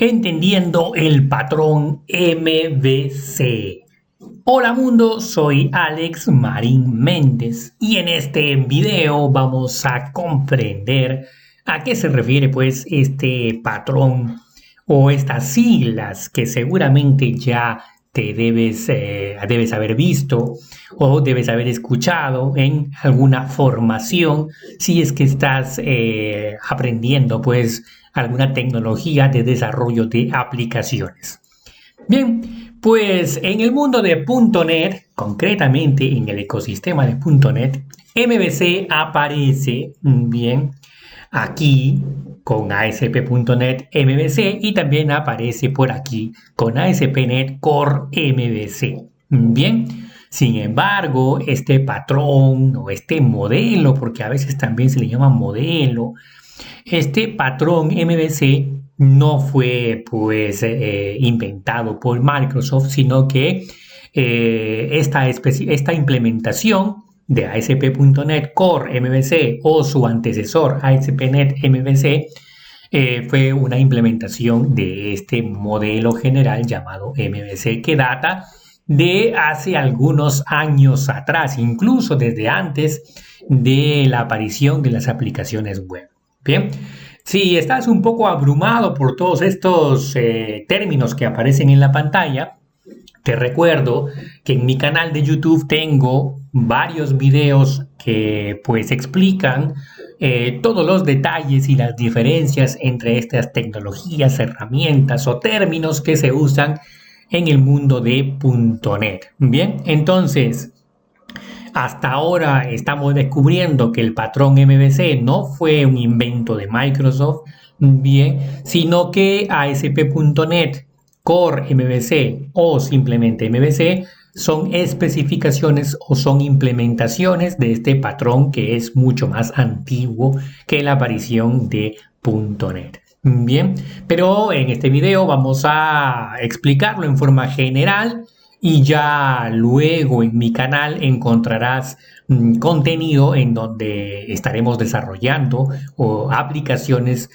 Entendiendo el patrón MVC. Hola mundo, soy Alex Marín Méndez y en este video vamos a comprender a qué se refiere pues este patrón o estas siglas que seguramente ya te debes haber visto o debes haber escuchado en alguna formación si es que estás aprendiendo pues alguna tecnología de desarrollo de aplicaciones. Bien, pues en el mundo de .NET, concretamente en el ecosistema de .NET, MVC aparece bien aquí con ASP.NET MVC y también aparece por aquí con ASP.NET Core MVC. Bien, sin embargo, este patrón o este modelo, porque a veces también se le llama modelo, este patrón MVC no fue pues inventado por Microsoft, sino que esta implementación de ASP.NET Core MVC o su antecesor ASP.NET MVC fue una implementación de este modelo general llamado MVC que data de hace algunos años atrás, incluso desde antes de la aparición de las aplicaciones web. Bien, si estás un poco abrumado por todos estos términos que aparecen en la pantalla, te recuerdo que en mi canal de YouTube tengo varios videos que pues explican todos los detalles y las diferencias entre estas tecnologías, herramientas o términos que se usan en el mundo de .NET. Bien, entonces hasta ahora estamos descubriendo que el patrón MVC no fue un invento de Microsoft, bien, sino que ASP.NET Core MVC o simplemente MVC son especificaciones o son implementaciones de este patrón que es mucho más antiguo que la aparición de .NET. Bien, pero en este video vamos a explicarlo en forma general y ya luego en mi canal encontrarás contenido en donde estaremos desarrollando o aplicaciones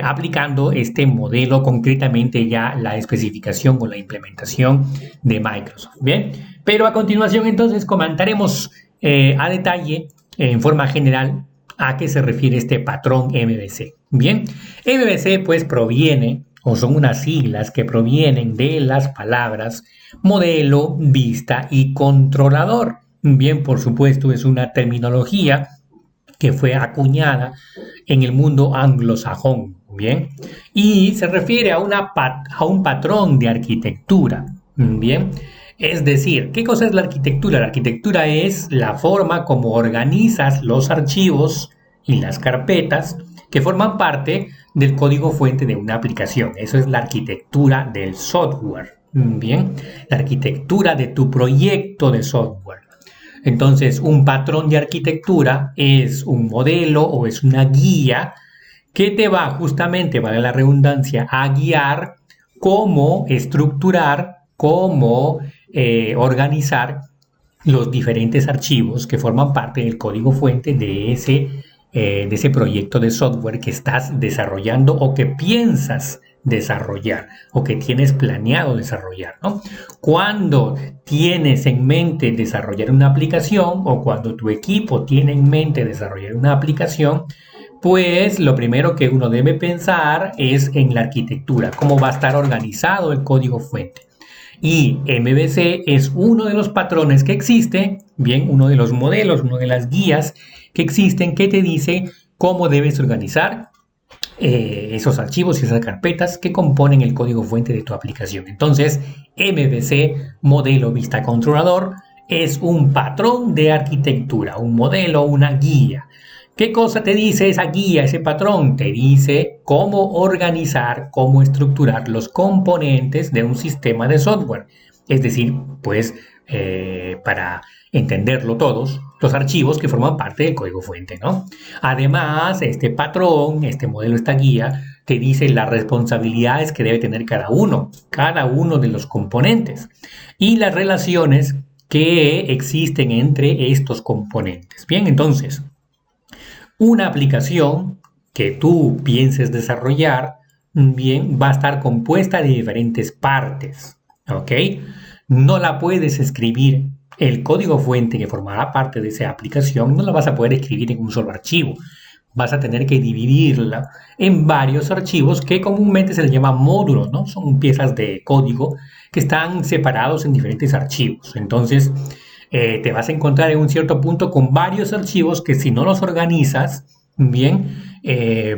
aplicando este modelo, concretamente ya la especificación o la implementación de Microsoft. Bien, pero a continuación entonces comentaremos a detalle, en forma general, a qué se refiere este patrón MVC. Bien, MVC pues proviene o son unas siglas que provienen de las palabras modelo, vista y controlador. Bien, por supuesto, es una terminología que fue acuñada en el mundo anglosajón, ¿bien? Y se refiere a un patrón de arquitectura, ¿bien? Es decir, ¿qué cosa es la arquitectura? La arquitectura es la forma como organizas los archivos y las carpetas que forman parte del código fuente de una aplicación. Eso es la arquitectura del software, ¿bien? La arquitectura de tu proyecto de software. Entonces, un patrón de arquitectura es un modelo o es una guía que te va justamente, vale la redundancia, a guiar cómo estructurar, cómo organizar los diferentes archivos que forman parte del código fuente de ese proyecto de software que estás desarrollando o que piensas desarrollar o que tienes planeado desarrollar, ¿no? Cuando tienes en mente desarrollar una aplicación o cuando tu equipo tiene en mente desarrollar una aplicación, pues lo primero que uno debe pensar es en la arquitectura, cómo va a estar organizado el código fuente. Y MVC es uno de los patrones que existe, bien, uno de los modelos, una de las guías que existen que te dice cómo debes organizar esos archivos y esas carpetas que componen el código fuente de tu aplicación. Entonces, MVC, modelo vista controlador, es un patrón de arquitectura, un modelo, una guía. ¿Qué cosa te dice esa guía, ese patrón? Te dice cómo organizar, cómo estructurar los componentes de un sistema de software. Es decir, pues para entenderlo todos, los archivos que forman parte del código fuente, ¿no? Además, este patrón, este modelo, esta guía, te dice las responsabilidades que debe tener cada uno de los componentes y las relaciones que existen entre estos componentes. Bien, entonces, una aplicación que tú pienses desarrollar bien, va a estar compuesta de diferentes partes, ¿ok? No la puedes escribir, el código fuente que formará parte de esa aplicación, no la vas a poder escribir en un solo archivo. Vas a tener que dividirla en varios archivos que comúnmente se les llama módulos, ¿no? Son piezas de código que están separados en diferentes archivos. Entonces, te vas a encontrar en un cierto punto con varios archivos que si no los organizas bien,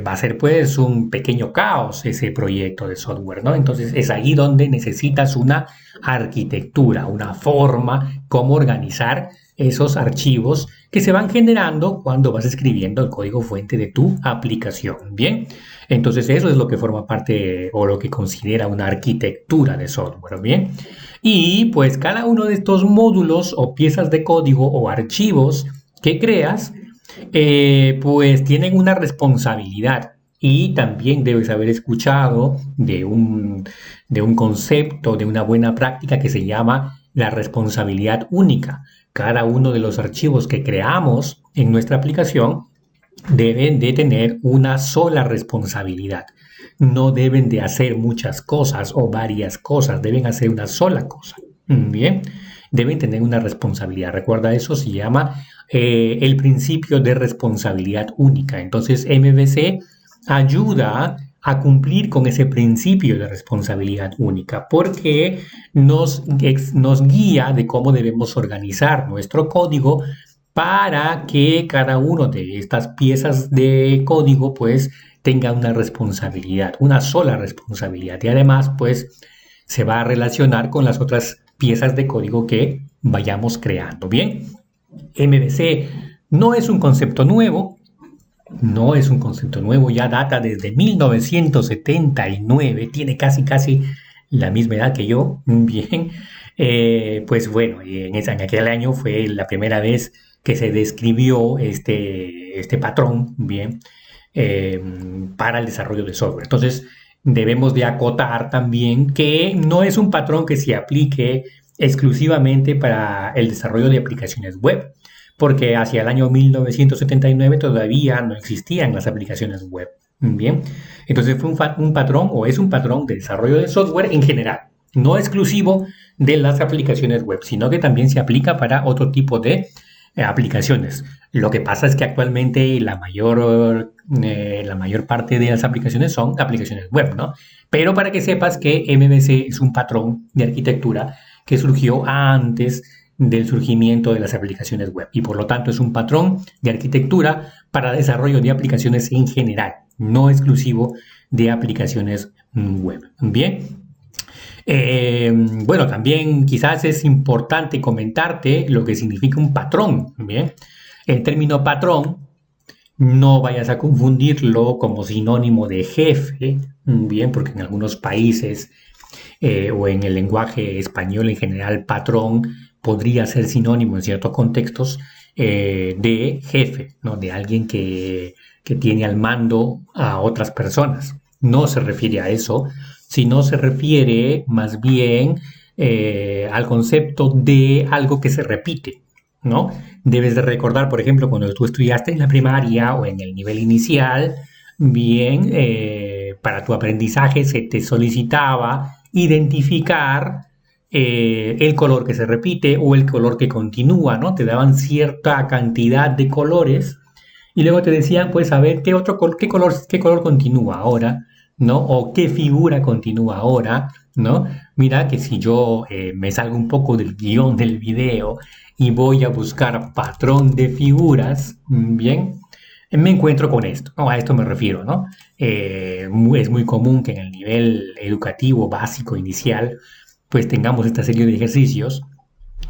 va a ser pues un pequeño caos ese proyecto de software, ¿no? Entonces es ahí donde necesitas una arquitectura, una forma, cómo organizar esos archivos que se van generando cuando vas escribiendo el código fuente de tu aplicación, ¿bien? Entonces eso es lo que forma parte o lo que considera una arquitectura de software, ¿bien? Y pues cada uno de estos módulos o piezas de código o archivos que creas, pues tienen una responsabilidad. Y también debes haber escuchado de un concepto, de una buena práctica que se llama la responsabilidad única. Cada uno de los archivos que creamos en nuestra aplicación deben de tener una sola responsabilidad. No deben de hacer muchas cosas o varias cosas, deben hacer una sola cosa. Bien, deben tener una responsabilidad. Recuerda, eso se llama el principio de responsabilidad única. Entonces, MVC ayuda a cumplir con ese principio de responsabilidad única porque nos guía de cómo debemos organizar nuestro código para que cada una de estas piezas de código pues tenga una responsabilidad, una sola responsabilidad y además pues se va a relacionar con las otras piezas de código que vayamos creando. Bien, MVC no es un concepto nuevo, no es un concepto nuevo, ya data desde 1979, tiene casi la misma edad que yo. Bien, pues bueno, en aquel año fue la primera vez que se describió este patrón, bien, eh, para el desarrollo de software. Entonces, debemos de acotar también que no es un patrón que se aplique exclusivamente para el desarrollo de aplicaciones web, porque hacia el año 1979 todavía no existían las aplicaciones web. Bien, entonces fue un patrón o es un patrón de desarrollo de software en general, no exclusivo de las aplicaciones web, sino que también se aplica para otro tipo de aplicaciones. Lo que pasa es que actualmente la mayor parte de las aplicaciones son aplicaciones web, ¿no? Pero para que sepas que MVC es un patrón de arquitectura que surgió antes del surgimiento de las aplicaciones web y por lo tanto es un patrón de arquitectura para desarrollo de aplicaciones en general, no exclusivo de aplicaciones web. Bien. Bueno, también quizás es importante comentarte lo que significa un patrón. Bien, el término patrón no vayas a confundirlo como sinónimo de jefe. Bien, porque en algunos países o en el lenguaje español en general, patrón podría ser sinónimo en ciertos contextos de jefe, ¿no? De alguien que tiene al mando a otras personas. No se refiere a eso, sino se refiere más bien al concepto de algo que se repite, ¿no? Debes de recordar, por ejemplo, cuando tú estudiaste en la primaria o en el nivel inicial, bien, para tu aprendizaje se te solicitaba identificar el color que se repite o el color que continúa, ¿no? Te daban cierta cantidad de colores y luego te decían, pues, a ver, qué color continúa ahora, ¿no? O qué figura continúa ahora, ¿no? Mira que si yo me salgo un poco del guión del video y voy a buscar patrón de figuras, bien, me encuentro con esto, ¿no? A esto me refiero, ¿no? Es muy común que en el nivel educativo básico inicial, pues tengamos esta serie de ejercicios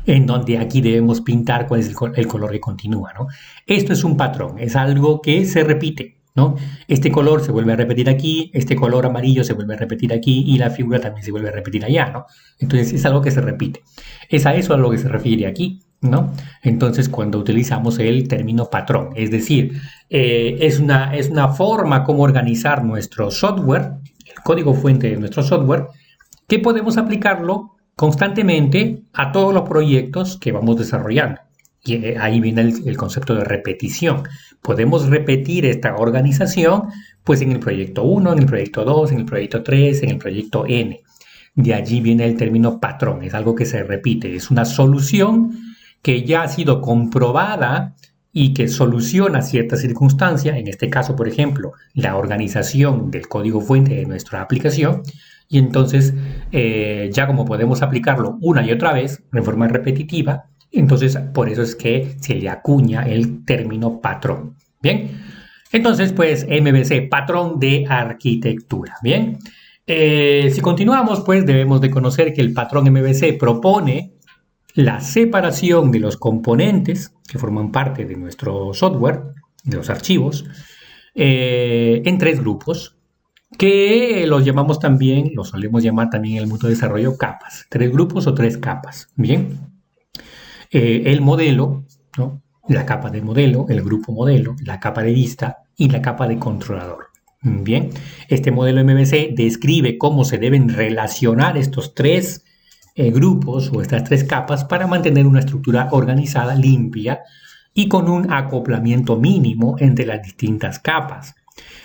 en donde aquí debemos pintar cuál es el color que continúa, ¿no? Esto es un patrón, es algo que se repite, ¿no? Este color se vuelve a repetir aquí, este color amarillo se vuelve a repetir aquí y la figura también se vuelve a repetir allá, ¿no? Entonces es algo que se repite. Es a eso a lo que se refiere aquí, ¿no? Entonces cuando utilizamos el término patrón, es decir, es una forma como organizar nuestro software, el código fuente de nuestro software, que podemos aplicarlo constantemente a todos los proyectos que vamos desarrollando. Y ahí viene el concepto de repetición. Podemos repetir esta organización Pues en el proyecto 1, en el proyecto 2, en el proyecto 3, en el proyecto N. De allí viene el término patrón, es algo que se repite, es una solución que ya ha sido comprobada y que soluciona cierta circunstancia, en este caso, por ejemplo, la organización del código fuente de nuestra aplicación, y entonces ya como podemos aplicarlo una y otra vez de forma repetitiva, entonces por eso es que se le acuña el término patrón. Bien, entonces pues MVC, patrón de arquitectura. Bien, si continuamos pues debemos de conocer que el patrón MVC propone la separación de los componentes que forman parte de nuestro software, de los archivos, en tres grupos que los llamamos también, los solemos llamar también en el mundo de desarrollo capas, tres grupos o tres capas. Bien, el modelo, ¿no? La capa de modelo, el grupo modelo, la capa de vista y la capa de controlador. Bien, este modelo MVC describe cómo se deben relacionar estos tres grupos o estas tres capas para mantener una estructura organizada, limpia y con un acoplamiento mínimo entre las distintas capas.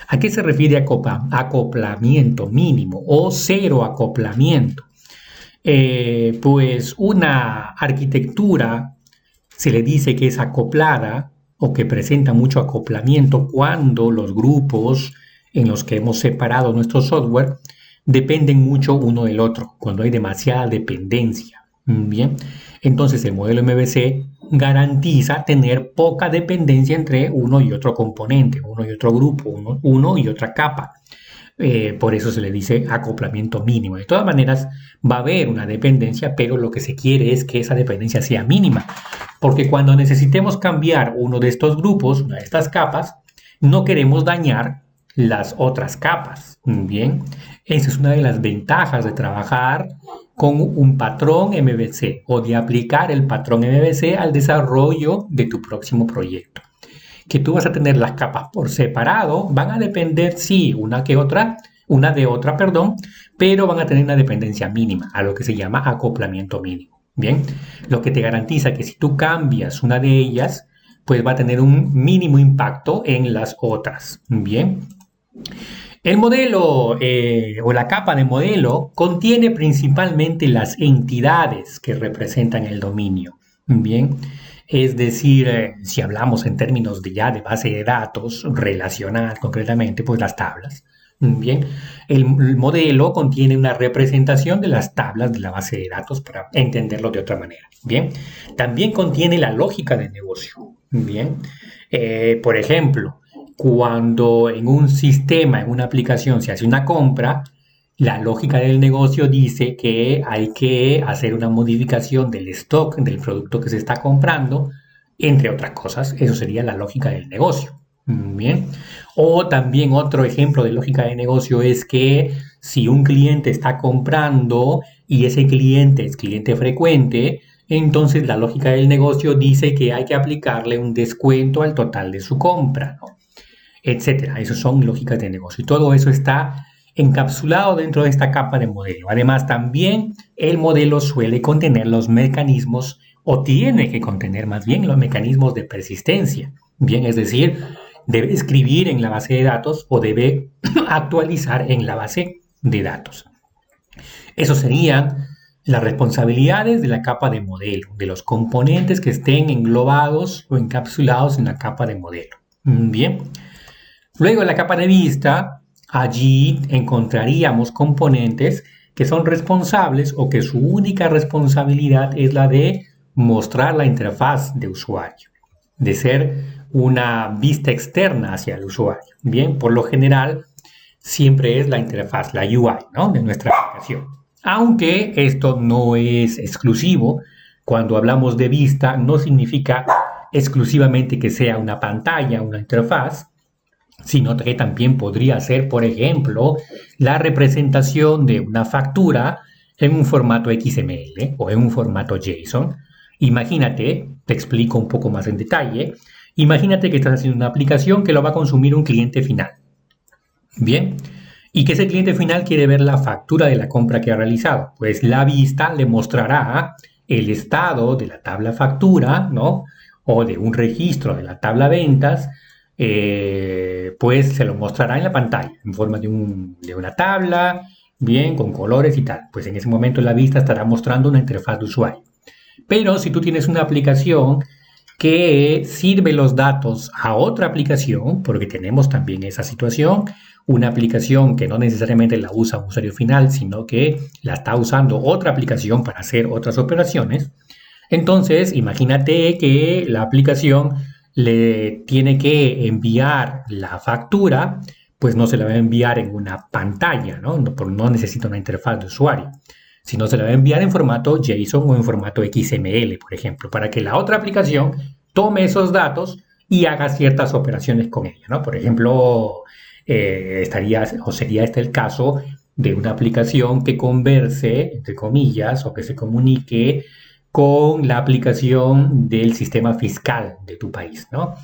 ¿A qué se refiere acoplamiento mínimo o cero acoplamiento? Pues una arquitectura se le dice que es acoplada o que presenta mucho acoplamiento cuando los grupos en los que hemos separado nuestro software dependen mucho uno del otro, cuando hay demasiada dependencia. Bien, entonces el modelo MVC garantiza tener poca dependencia entre uno y otro componente, uno y otro grupo, uno y otra capa. Por eso se le dice acoplamiento mínimo. De todas maneras, va a haber una dependencia, pero lo que se quiere es que esa dependencia sea mínima, porque cuando necesitemos cambiar uno de estos grupos, una de estas capas, no queremos dañar las otras capas. Bien, esa es una de las ventajas de trabajar con un patrón MVC o de aplicar el patrón MVC al desarrollo de tu próximo proyecto. Que tú vas a tener las capas por separado, van a depender, sí, una de otra, pero van a tener una dependencia mínima, a lo que se llama acoplamiento mínimo. Bien, lo que te garantiza que si tú cambias una de ellas, pues va a tener un mínimo impacto en las otras. Bien, el modelo o la capa de modelo contiene principalmente las entidades que representan el dominio. Bien, es decir, si hablamos en términos de base de datos relacional concretamente, pues las tablas. Bien, el modelo contiene una representación de las tablas de la base de datos para entenderlo de otra manera. Bien, también contiene la lógica de negocio. Bien, por ejemplo, cuando en un sistema, en una aplicación se hace una compra, la lógica del negocio dice que hay que hacer una modificación del stock del producto que se está comprando, entre otras cosas. Eso sería la lógica del negocio. Bien. O también otro ejemplo de lógica de negocio es que si un cliente está comprando y ese cliente es cliente frecuente, entonces la lógica del negocio dice que hay que aplicarle un descuento al total de su compra, ¿no? Etcétera. Esas son lógicas de negocio. Y todo eso está encapsulado dentro de esta capa de modelo. Además, también el modelo suele contener los mecanismos, o tiene que contener más bien los mecanismos de persistencia. Bien, es decir, debe escribir en la base de datos o debe actualizar en la base de datos. Eso serían las responsabilidades de la capa de modelo, de los componentes que estén englobados o encapsulados en la capa de modelo. Bien. Luego en la capa de vista, allí encontraríamos componentes que son responsables o que su única responsabilidad es la de mostrar la interfaz de usuario, de ser una vista externa hacia el usuario. Bien, por lo general siempre es la interfaz, la UI, ¿no?, de nuestra aplicación. Aunque esto no es exclusivo, cuando hablamos de vista no significa exclusivamente que sea una pantalla, una interfaz, sino que también podría ser, por ejemplo, la representación de una factura en un formato XML o en un formato JSON. Imagínate, te explico un poco más en detalle, imagínate que estás haciendo una aplicación que lo va a consumir un cliente final. Bien, y que ese cliente final quiere ver la factura de la compra que ha realizado. Pues la vista le mostrará el estado de la tabla factura, ¿no?, o de un registro de la tabla ventas, pues se lo mostrará en la pantalla, en forma de una tabla, bien, con colores y tal. Pues en ese momento la vista estará mostrando una interfaz de usuario. Pero si tú tienes una aplicación que sirve los datos a otra aplicación, porque tenemos también esa situación, una aplicación que no necesariamente la usa un usuario final, sino que la está usando otra aplicación para hacer otras operaciones. Entonces, imagínate que la aplicación le tiene que enviar la factura, pues no se la va a enviar en una pantalla, ¿no? No necesita una interfaz de usuario, sino se la va a enviar en formato JSON o en formato XML, por ejemplo, para que la otra aplicación tome esos datos y haga ciertas operaciones con ella, ¿no? Por ejemplo, sería este el caso de una aplicación que converse, entre comillas, o que se comunique con la aplicación del sistema fiscal de tu país, ¿no?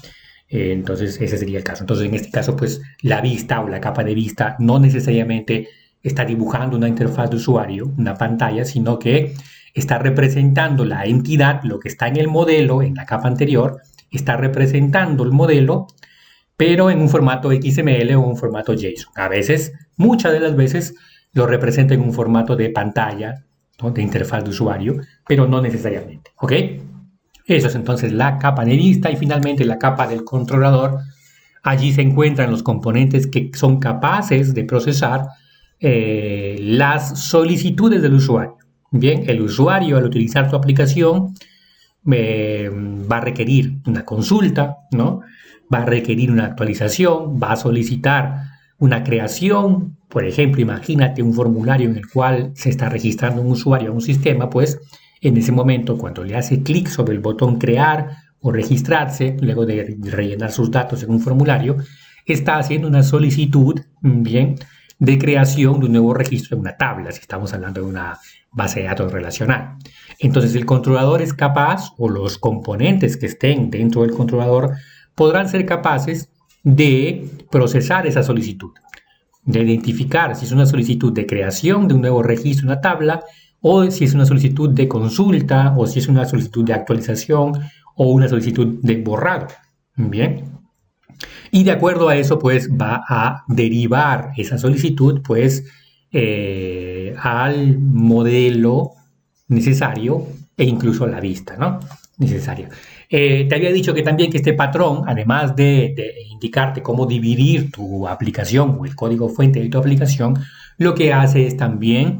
Entonces, ese sería el caso. Entonces, en este caso, pues la vista o la capa de vista no necesariamente está dibujando una interfaz de usuario, una pantalla, sino que está representando la entidad, lo que está en el modelo, en la capa anterior, está representando el modelo, pero en un formato XML o un formato JSON. A veces, muchas de las veces, lo representa en un formato de pantalla, ¿no? De interfaz de usuario, pero no necesariamente, ¿ok? Eso es entonces la capa de vista y finalmente la capa del controlador. Allí se encuentran los componentes que son capaces de procesar las solicitudes del usuario. Bien, el usuario al utilizar su aplicación va a requerir una consulta, ¿no? Va a requerir una actualización, va a solicitar una creación. Por ejemplo, imagínate un formulario en el cual se está registrando un usuario a un sistema, pues en ese momento, cuando le hace clic sobre el botón crear o registrarse, luego de rellenar sus datos en un formulario, está haciendo una solicitud, bien, de creación de un nuevo registro en una tabla, si estamos hablando de una base de datos relacional. Entonces el controlador es capaz, o los componentes que estén dentro del controlador, podrán ser capaces de procesar esa solicitud, de identificar si es una solicitud de creación de un nuevo registro en una tabla, o si es una solicitud de consulta, o si es una solicitud de actualización, o una solicitud de borrado. Bien. Y de acuerdo a eso, pues va a derivar esa solicitud, pues, al modelo necesario e incluso a la vista, ¿no? Necesaria. Te había dicho que también que este patrón, además de indicarte cómo dividir tu aplicación o el código fuente de tu aplicación, lo que hace es también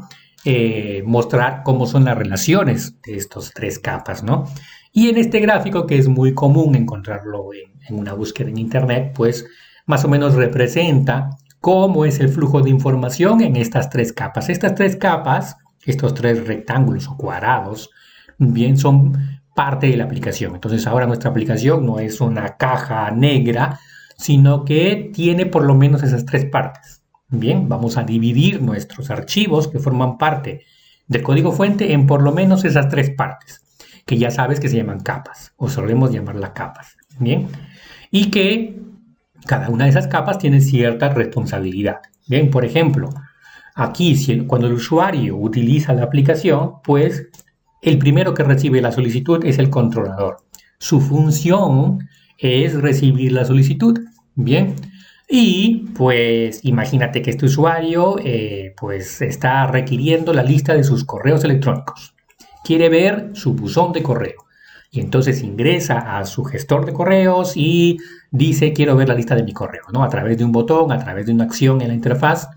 mostrar cómo son las relaciones de estas tres capas, ¿no? Y en este gráfico, que es muy común encontrarlo en una búsqueda en Internet, pues más o menos representa cómo es el flujo de información en estas tres capas. Estas tres capas, estos tres rectángulos o cuadrados, bien, son parte de la aplicación. Entonces ahora nuestra aplicación no es una caja negra, sino que tiene por lo menos esas tres partes. Bien, vamos a dividir nuestros archivos que forman parte del código fuente en por lo menos esas tres partes, que ya sabes que se llaman capas, o solemos llamarlas capas. Bien, y que cada una de esas capas tiene cierta responsabilidad. Bien, por ejemplo, aquí cuando el usuario utiliza la aplicación, pues el primero que recibe la solicitud es el controlador. Su función es recibir la solicitud. Bien. Y pues imagínate que este usuario pues está requiriendo la lista de sus correos electrónicos. Quiere ver su buzón de correo. Y entonces ingresa a su gestor de correos y dice quiero ver la lista de mi correo, ¿no? A través de un botón, a través de una acción en la interfaz,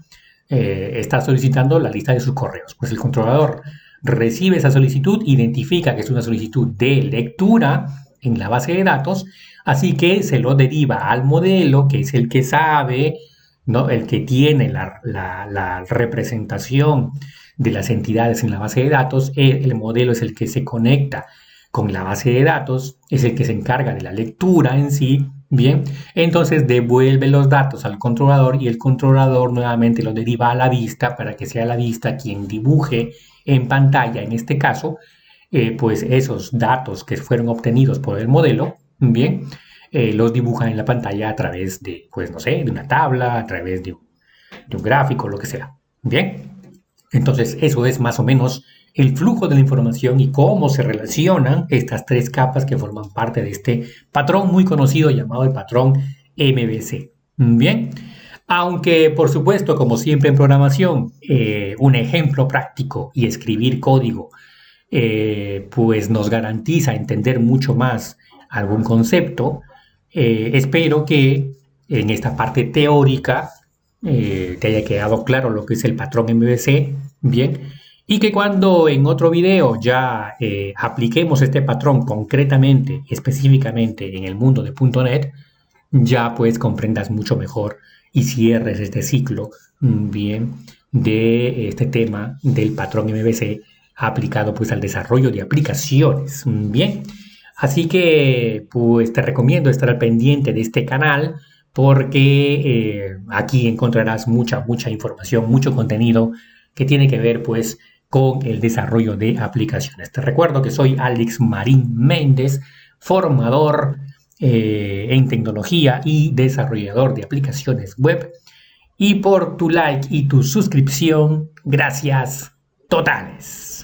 está solicitando la lista de sus correos. Pues el controlador recibe esa solicitud, identifica que es una solicitud de lectura en la base de datos, así que se lo deriva al modelo, que es el que sabe, ¿no? El que tiene la representación de las entidades en la base de datos. El modelo es el que se conecta con la base de datos, es el que se encarga de la lectura en sí. Bien, entonces devuelve los datos al controlador y el controlador nuevamente lo deriva a la vista para que sea la vista quien dibuje en pantalla, en este caso, pues esos datos que fueron obtenidos por el modelo, bien, los dibujan en la pantalla a través de, pues no sé, de una tabla, a través de un gráfico, lo que sea. Bien, entonces eso es más o menos el flujo de la información y cómo se relacionan estas tres capas que forman parte de este patrón muy conocido llamado el patrón MVC. Bien, aunque por supuesto, como siempre en programación, un ejemplo práctico y escribir código pues nos garantiza entender mucho más algún concepto. Espero que en esta parte teórica te haya quedado claro lo que es el patrón MVC, bien, y que cuando en otro video ya apliquemos este patrón concretamente, específicamente en el mundo de .NET, ya pues comprendas mucho mejor y cierres este ciclo, bien, de este tema del patrón MVC aplicado pues al desarrollo de aplicaciones, bien. Así que pues te recomiendo estar al pendiente de este canal porque aquí encontrarás mucha información, mucho contenido que tiene que ver pues con el desarrollo de aplicaciones. Te recuerdo que soy Alex Marín Méndez, formador en tecnología y desarrollador de aplicaciones web. Y por tu like y tu suscripción, gracias totales.